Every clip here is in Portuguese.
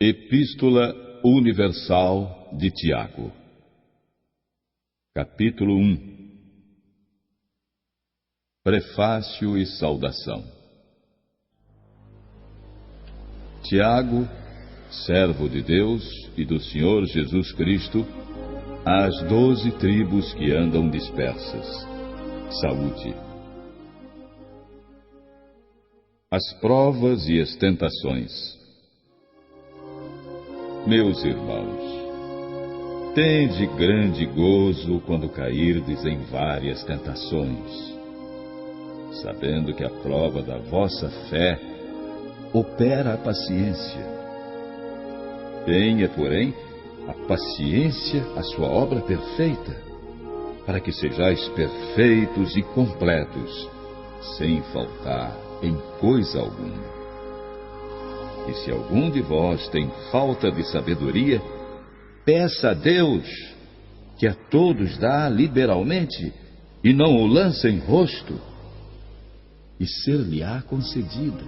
Epístola Universal de Tiago. Capítulo 1. Prefácio e saudação. Tiago, servo de Deus e do Senhor Jesus Cristo, às 12 tribos que andam dispersas. Saúde. As provas e as tentações. Meus irmãos, tende grande gozo quando cairdes em várias tentações, sabendo que a prova da vossa fé opera a paciência. Tenha, porém, a paciência a sua obra perfeita, para que sejais perfeitos e completos, sem faltar em coisa alguma. E se algum de vós tem falta de sabedoria, peça a Deus, que a todos dá liberalmente, e não o lança em rosto, e ser-lhe-á concedida.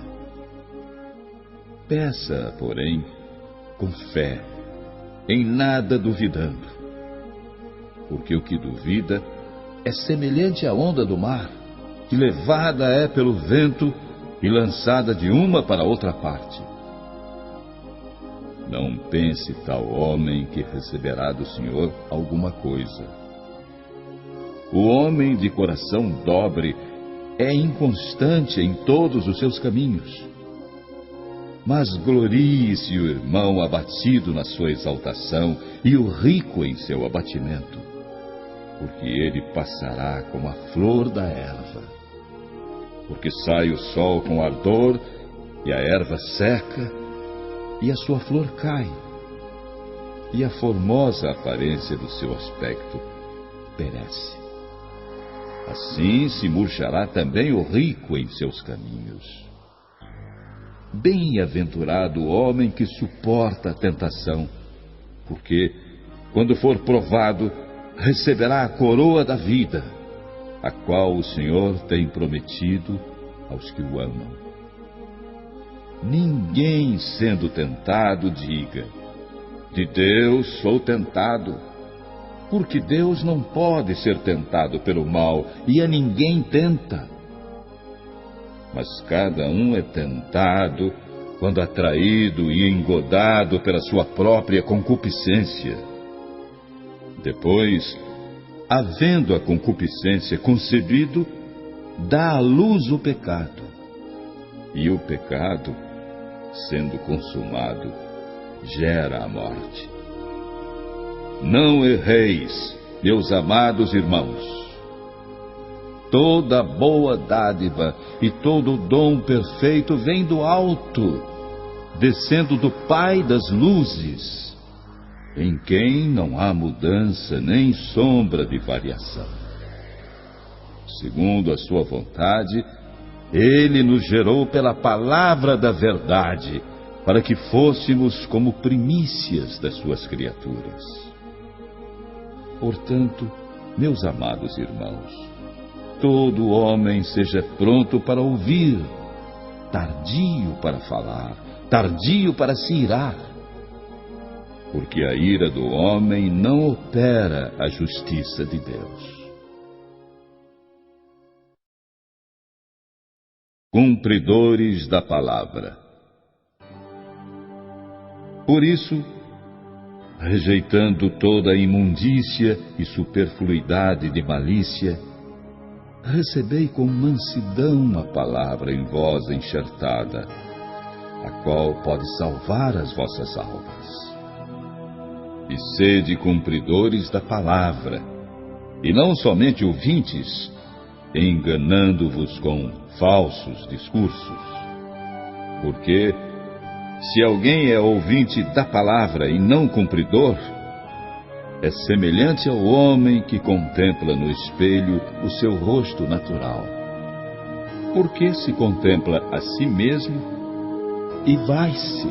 Peça, porém, com fé, em nada duvidando, porque o que duvida é semelhante à onda do mar, que levada é pelo vento e lançada de uma para outra parte. Não pense tal homem que receberá do Senhor alguma coisa. O homem de coração dobre é inconstante em todos os seus caminhos. Mas glorie-se o irmão abatido na sua exaltação e o rico em seu abatimento, porque ele passará como a flor da erva. Porque sai o sol com ardor e a erva seca, e a sua flor cai, e a formosa aparência do seu aspecto perece. Assim se murchará também o rico em seus caminhos. Bem-aventurado o homem que suporta a tentação, porque, quando for provado, receberá a coroa da vida, a qual o Senhor tem prometido aos que o amam. Ninguém sendo tentado diga: de Deus sou tentado, porque Deus não pode ser tentado pelo mal, e a ninguém tenta. Mas cada um é tentado quando atraído e engodado pela sua própria concupiscência. Depois, havendo a concupiscência concebido, dá à luz o pecado. E o pecado, sendo consumado, gera a morte. Não erreis, meus amados irmãos. Toda boa dádiva e todo dom perfeito vem do alto, descendo do Pai das luzes, em quem não há mudança nem sombra de variação. Segundo a sua vontade, Ele nos gerou pela palavra da verdade, para que fôssemos como primícias das suas criaturas. Portanto, meus amados irmãos, todo homem seja pronto para ouvir, tardio para falar, tardio para se irar, porque a ira do homem não opera a justiça de Deus. Cumpridores da palavra. Por isso, rejeitando toda a imundícia e superfluidade de malícia, recebei com mansidão a palavra em vós enxertada, a qual pode salvar as vossas almas. E sede cumpridores da palavra, e não somente ouvintes, enganando-vos com falsos discursos. Porque, se alguém é ouvinte da palavra e não cumpridor, é semelhante ao homem que contempla no espelho o seu rosto natural. Porque se contempla a si mesmo e vai-se,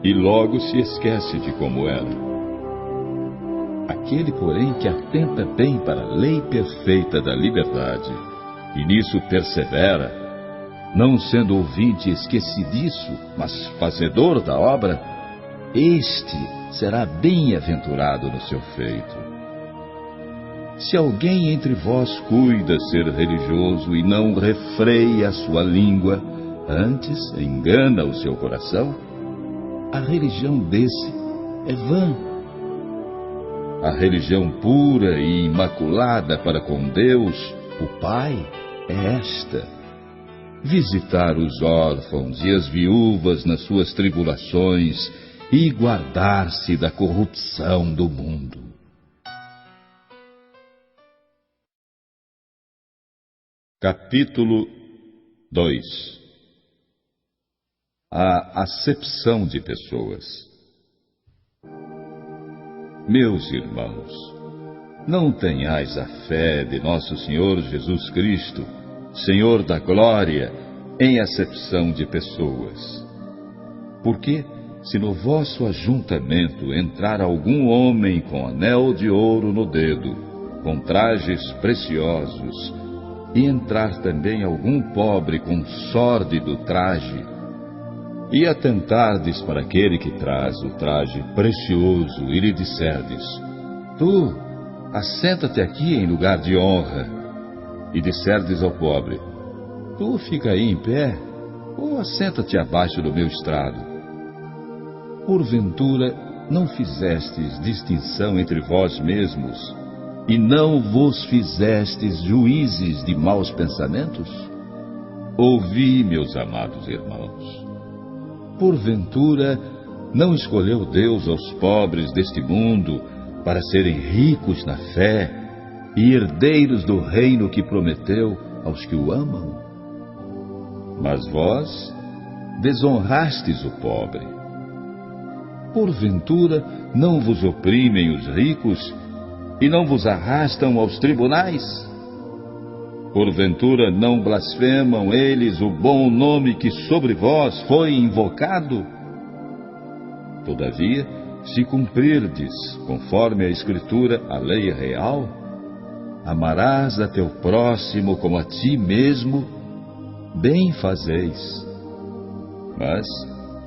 e logo se esquece de como era. Aquele, porém, que atenta bem para a lei perfeita da liberdade, e nisso persevera, não sendo ouvinte esquecidiço, mas fazedor da obra, este será bem-aventurado no seu feito. Se alguém entre vós cuida ser religioso e não refreia a sua língua, antes engana o seu coração, a religião desse é vã. A religião pura e imaculada para com Deus, o Pai, é esta: visitar os órfãos e as viúvas nas suas tribulações e guardar-se da corrupção do mundo. Capítulo 2. A acepção de pessoas. Meus irmãos, não tenhais a fé de nosso Senhor Jesus Cristo, Senhor da Glória, em acepção de pessoas. Porque, se no vosso ajuntamento entrar algum homem com anel de ouro no dedo, com trajes preciosos, e entrar também algum pobre com sórdido traje, e atentardes para aquele que traz o traje precioso, e lhe disserdes: tu, assenta-te aqui em lugar de honra, e disserdes ao pobre: tu fica aí em pé, ou assenta-te abaixo do meu estrado. Porventura, não fizestes distinção entre vós mesmos, e não vos fizestes juízes de maus pensamentos? Ouvi, meus amados irmãos. Porventura, não escolheu Deus aos pobres deste mundo para serem ricos na fé e herdeiros do reino que prometeu aos que o amam? Mas vós desonrastes o pobre. Porventura, não vos oprimem os ricos e não vos arrastam aos tribunais? Porventura não blasfemam eles o bom nome que sobre vós foi invocado? Todavia, se cumprirdes, conforme a Escritura, a lei real, amarás a teu próximo como a ti mesmo, bem fazeis. Mas,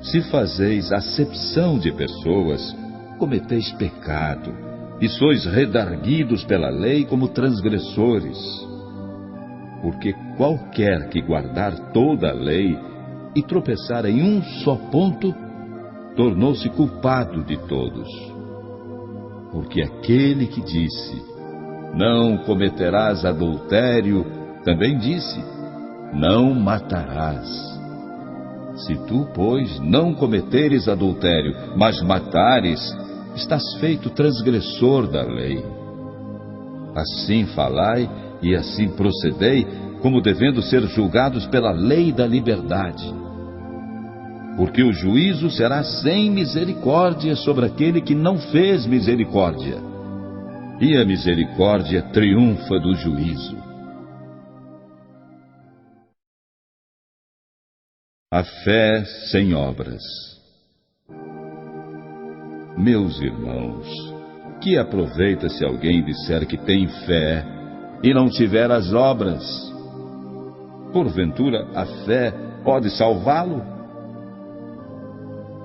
se fazeis acepção de pessoas, cometeis pecado, e sois redarguidos pela lei como transgressores. Porque qualquer que guardar toda a lei e tropeçar em um só ponto, tornou-se culpado de todos. Porque aquele que disse: não cometerás adultério, também disse: não matarás. Se tu, pois, não cometeres adultério, mas matares, estás feito transgressor da lei. Assim falai e assim procedei, como devendo ser julgados pela lei da liberdade. Porque o juízo será sem misericórdia sobre aquele que não fez misericórdia, e a misericórdia triunfa do juízo. A fé sem obras. Meus irmãos, que aproveita se alguém disser que tem fé e não tiver as obras? Porventura a fé pode salvá-lo?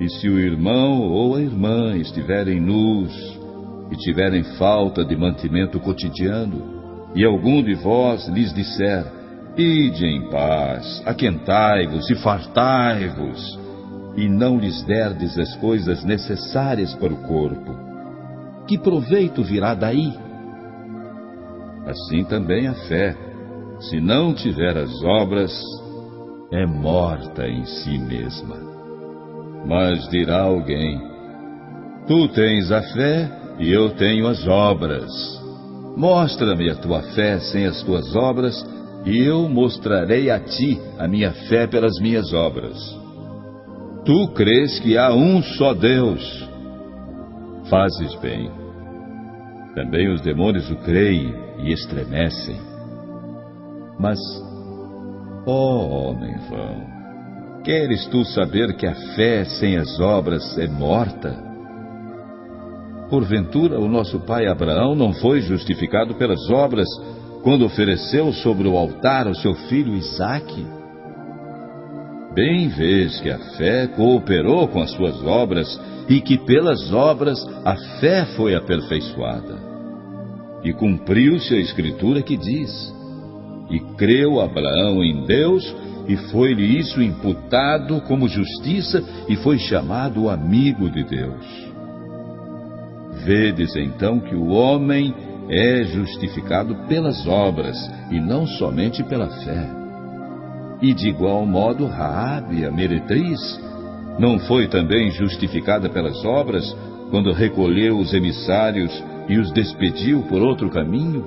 E se o irmão ou a irmã estiverem nus e tiverem falta de mantimento cotidiano, e algum de vós lhes disser: ide em paz, aquentai-vos e fartai-vos, e não lhes derdes as coisas necessárias para o corpo, que proveito virá daí? Assim também a fé, se não tiver as obras, é morta em si mesma. Mas dirá alguém: tu tens a fé e eu tenho as obras. Mostra-me a tua fé sem as tuas obras, e eu mostrarei a ti a minha fé pelas minhas obras. Tu crês que há um só Deus. Fazes bem. Também os demônios o creem e estremecem. Mas, ó homem vão, queres tu saber que a fé sem as obras é morta? Porventura o nosso pai Abraão não foi justificado pelas obras quando ofereceu sobre o altar o seu filho Isaque? Bem vês que a fé cooperou com as suas obras e que pelas obras a fé foi aperfeiçoada. E cumpriu-se a Escritura que diz: e creu Abraão em Deus, e foi-lhe isso imputado como justiça, e foi chamado amigo de Deus. Vedes então que o homem é justificado pelas obras, e não somente pela fé. E de igual modo Raabe, a meretriz, não foi também justificada pelas obras, quando recolheu os emissários e os despediu por outro caminho?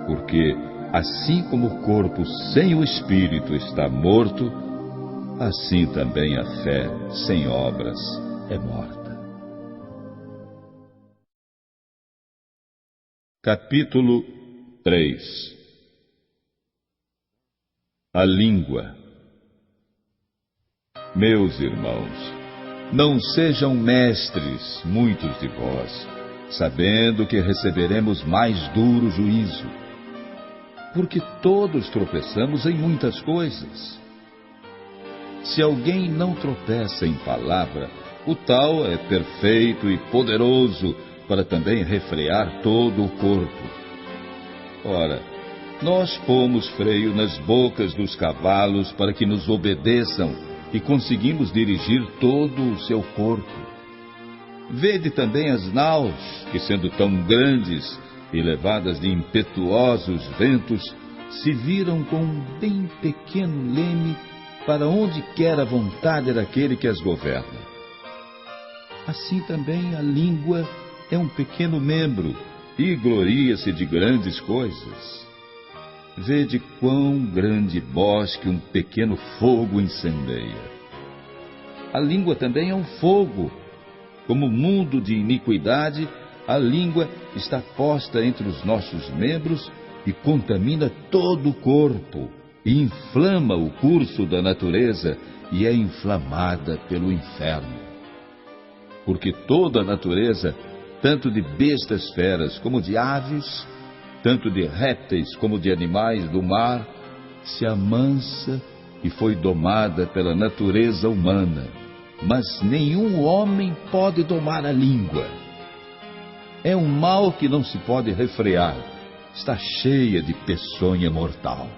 Porque, assim como o corpo sem o espírito está morto, assim também a fé sem obras é morta. Capítulo 3. A língua. Meus irmãos, não sejam mestres muitos de vós, sabendo que receberemos mais duro juízo. Porque todos tropeçamos em muitas coisas. Se alguém não tropeça em palavra, o tal é perfeito e poderoso para também refrear todo o corpo. Ora, nós pomos freio nas bocas dos cavalos para que nos obedeçam e conseguimos dirigir todo o seu corpo. Vede também as naus, que sendo tão grandes e levadas de impetuosos ventos, se viram com um bem pequeno leme para onde quer a vontade daquele que as governa. Assim também a língua é um pequeno membro e gloria-se de grandes coisas. Vede quão grande bosque um pequeno fogo incendeia. A língua também é um fogo. Como mundo de iniquidade, a língua está posta entre os nossos membros e contamina todo o corpo, e inflama o curso da natureza e é inflamada pelo inferno. Porque toda a natureza, tanto de bestas feras como de aves, tanto de répteis como de animais do mar, se amansa e foi domada pela natureza humana, mas nenhum homem pode domar a língua. É um mal que não se pode refrear, está cheia de peçonha mortal.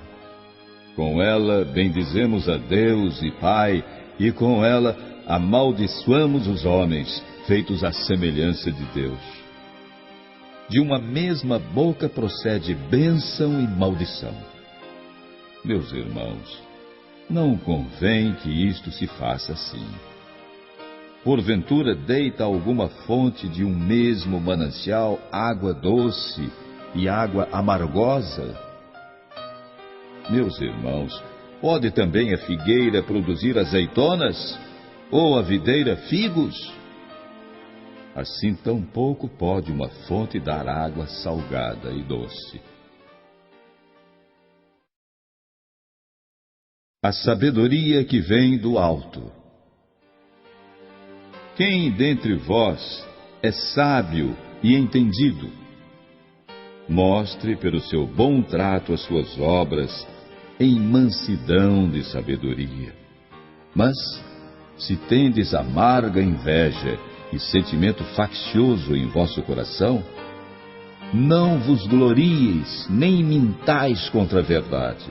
Com ela bendizemos a Deus e Pai, e com ela amaldiçoamos os homens, feitos à semelhança de Deus. De uma mesma boca procede bênção e maldição. Meus irmãos, não convém que isto se faça assim. Porventura deita alguma fonte de um mesmo manancial água doce e água amargosa? Meus irmãos, pode também a figueira produzir azeitonas? Ou a videira figos? Assim tampouco pode uma fonte dar água salgada e doce. A sabedoria que vem do alto. Quem dentre vós é sábio e entendido? Mostre pelo seu bom trato as suas obras em mansidão de sabedoria. Mas, se tendes amarga inveja e sentimento faccioso em vosso coração, não vos glorieis, nem mintais contra a verdade.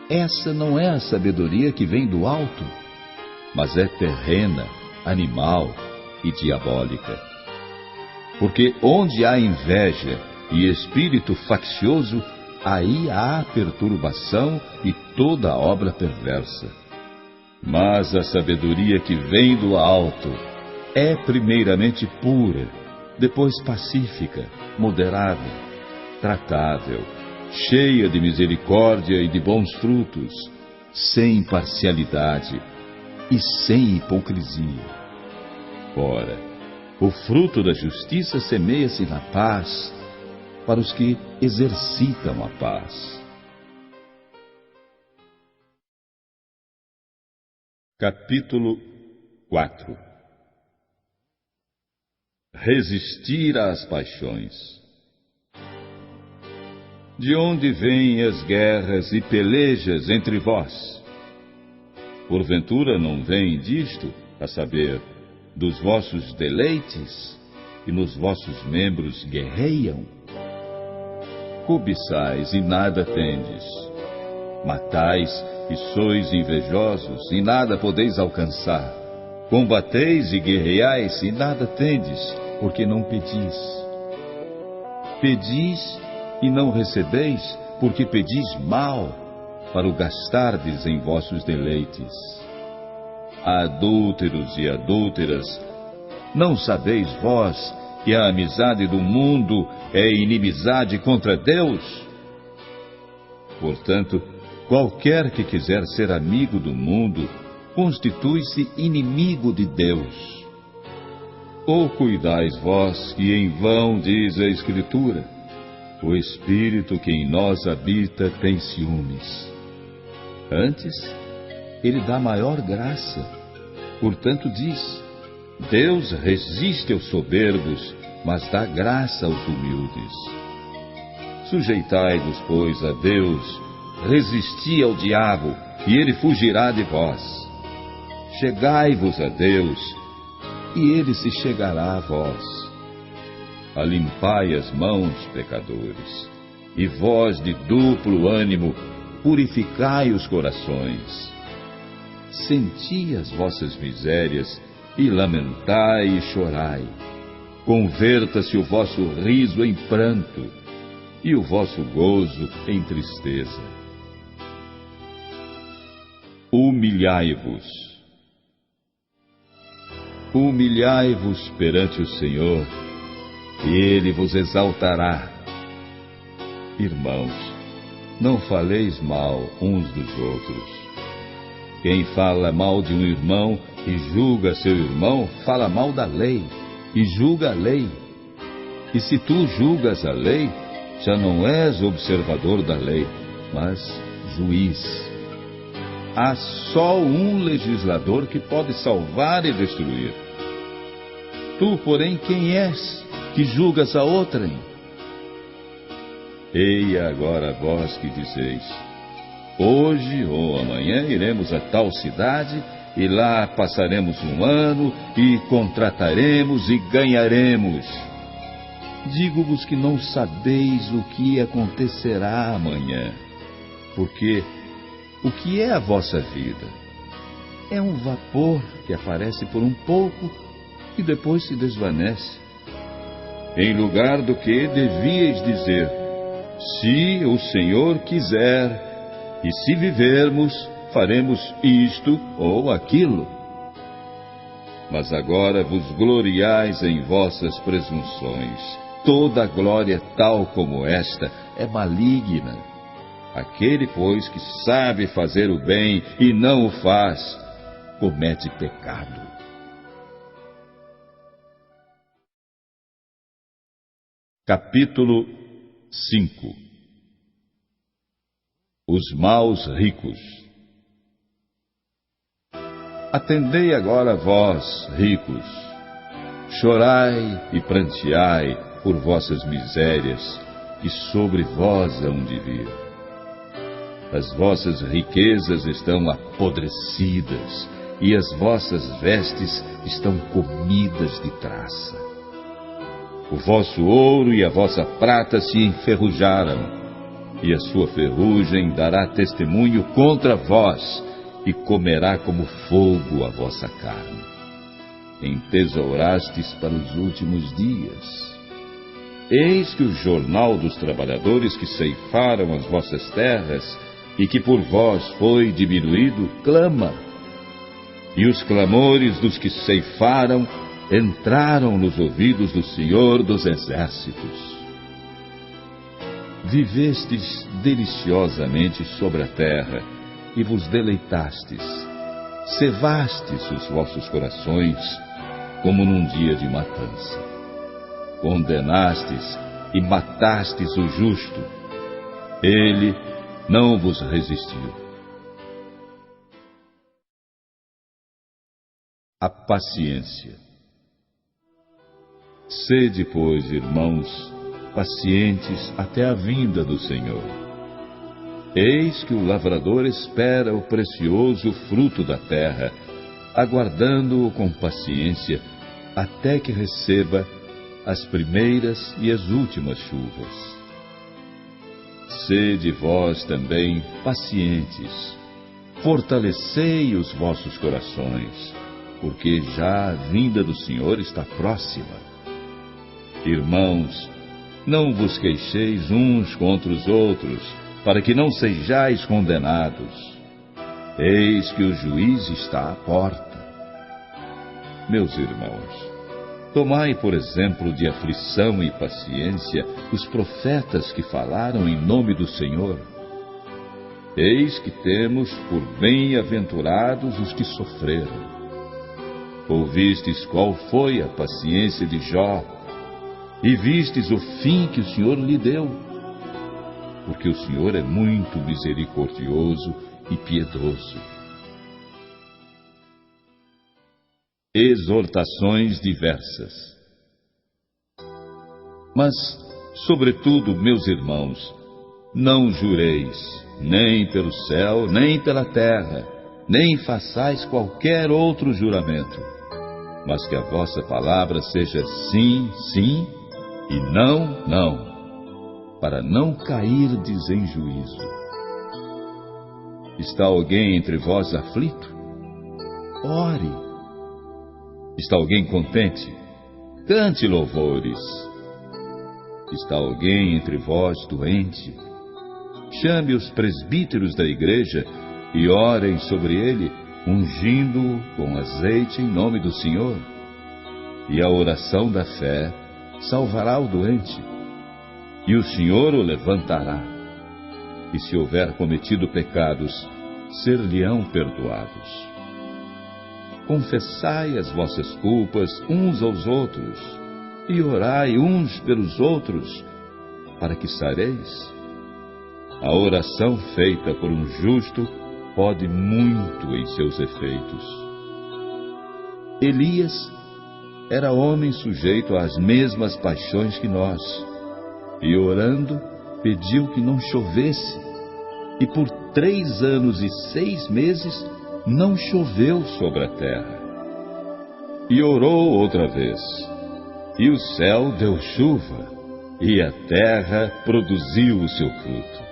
Essa não é a sabedoria que vem do alto, mas é terrena, animal e diabólica. Porque onde há inveja e espírito faccioso, aí há perturbação e toda obra perversa. Mas a sabedoria que vem do alto é primeiramente pura, depois pacífica, moderada, tratável, cheia de misericórdia e de bons frutos, sem parcialidade e sem hipocrisia. Ora, o fruto da justiça semeia-se na paz, para os que exercitam a paz. Capítulo 4. Resistir às paixões. De onde vêm as guerras e pelejas entre vós? Porventura não vem disto, a saber, dos vossos deleites, e nos vossos membros guerreiam? Cobiçais e nada tendes. Matais e sois invejosos, e nada podeis alcançar. Combateis e guerreais, e nada tendes, porque não pedis. Pedis e não recebeis, porque pedis mal, para o gastardes em vossos deleites. Adúlteros e adúlteras, não sabeis vós que a amizade do mundo é inimizade contra Deus? Portanto, qualquer que quiser ser amigo do mundo, constitui-se inimigo de Deus. Ou cuidais vós que em vão diz a Escritura: o Espírito que em nós habita tem ciúmes. Antes, ele dá maior graça. Portanto diz: Deus resiste aos soberbos, mas dá graça aos humildes. Sujeitai-vos, pois, a Deus, resisti ao diabo, e ele fugirá de vós. Chegai-vos a Deus, e ele se chegará a vós. Alimpai as mãos, pecadores, e vós de duplo ânimo, purificai os corações. Senti as vossas misérias, e lamentai e chorai. Converta-se o vosso riso em pranto, e o vosso gozo em tristeza. Humilhai-vos. Humilhai-vos perante o Senhor, e Ele vos exaltará. Irmãos, não faleis mal uns dos outros. Quem fala mal de um irmão e julga seu irmão, fala mal da lei, e julga a lei. E se tu julgas a lei, já não és observador da lei, mas juiz. Há só um legislador que pode salvar e destruir. Tu, porém, quem és, que julgas a outrem? Eia agora vós que dizeis: hoje ou amanhã iremos a tal cidade, e lá passaremos um ano, e contrataremos e ganharemos. Digo-vos que não sabeis o que acontecerá amanhã, porque o que é a vossa vida? É um vapor que aparece por um pouco e depois se desvanece. Em lugar do que devíeis dizer: se o Senhor quiser, e se vivermos, faremos isto ou aquilo. Mas agora vos gloriais em vossas presunções. Toda glória tal como esta é maligna. Aquele, pois, que sabe fazer o bem e não o faz, comete pecado. Capítulo 5. Os maus ricos. Atendei agora vós, ricos, chorai e pranteai por vossas misérias, que sobre vós hão de vir. As vossas riquezas estão apodrecidas, e as vossas vestes estão comidas de traça. O vosso ouro e a vossa prata se enferrujaram, e a sua ferrugem dará testemunho contra vós, e comerá como fogo a vossa carne. Entesourastes para os últimos dias. Eis que o jornal dos trabalhadores que ceifaram as vossas terras, e que por vós foi diminuído, clama. E os clamores dos que ceifaram entraram nos ouvidos do Senhor dos Exércitos. Vivestes deliciosamente sobre a terra, e vos deleitastes. Cevastes os vossos corações, como num dia de matança. Condenastes e matastes o justo. Ele não vos resistiu. A paciência. Sede, pois, irmãos, pacientes até a vinda do Senhor. Eis que o lavrador espera o precioso fruto da terra, aguardando-o com paciência, até que receba as primeiras e as últimas chuvas. Sede vós também pacientes, fortalecei os vossos corações, porque já a vinda do Senhor está próxima. Irmãos, não vos queixeis uns contra os outros, para que não sejais condenados. Eis que o juiz está à porta. Meus irmãos, tomai por exemplo de aflição e paciência os profetas que falaram em nome do Senhor. Eis que temos por bem-aventurados os que sofreram. Ouvistes qual foi a paciência de Jó, e vistes o fim que o Senhor lhe deu, porque o Senhor é muito misericordioso e piedoso. Exortações diversas. Mas, sobretudo, meus irmãos, não jureis, nem pelo céu, nem pela terra, nem façais qualquer outro juramento, mas que a vossa palavra seja sim, sim, e não, não, para não cairdes em juízo. Está alguém entre vós aflito? Ore. Está alguém contente? Cante louvores. Está alguém entre vós doente? Chame os presbíteros da igreja e orem sobre ele, ungindo-o com azeite em nome do Senhor. E a oração da fé salvará o doente, e o Senhor o levantará. E se houver cometido pecados, ser-lhe-ão perdoados. Confessai as vossas culpas uns aos outros, e orai uns pelos outros, para que sareis. A oração feita por um justo pode muito em seus efeitos. Elias era homem sujeito às mesmas paixões que nós, e orando, pediu que não chovesse, e por 3 anos e 6 meses não choveu sobre a terra. E orou outra vez, e o céu deu chuva, e a terra produziu o seu fruto.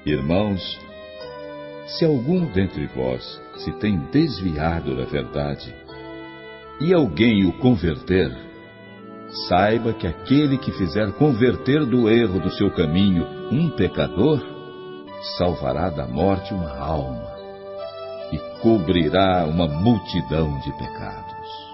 Irmãos, se algum dentre vós se tem desviado da verdade, e alguém o converter, saiba que aquele que fizer converter do erro do seu caminho um pecador, salvará da morte uma alma e cobrirá uma multidão de pecados.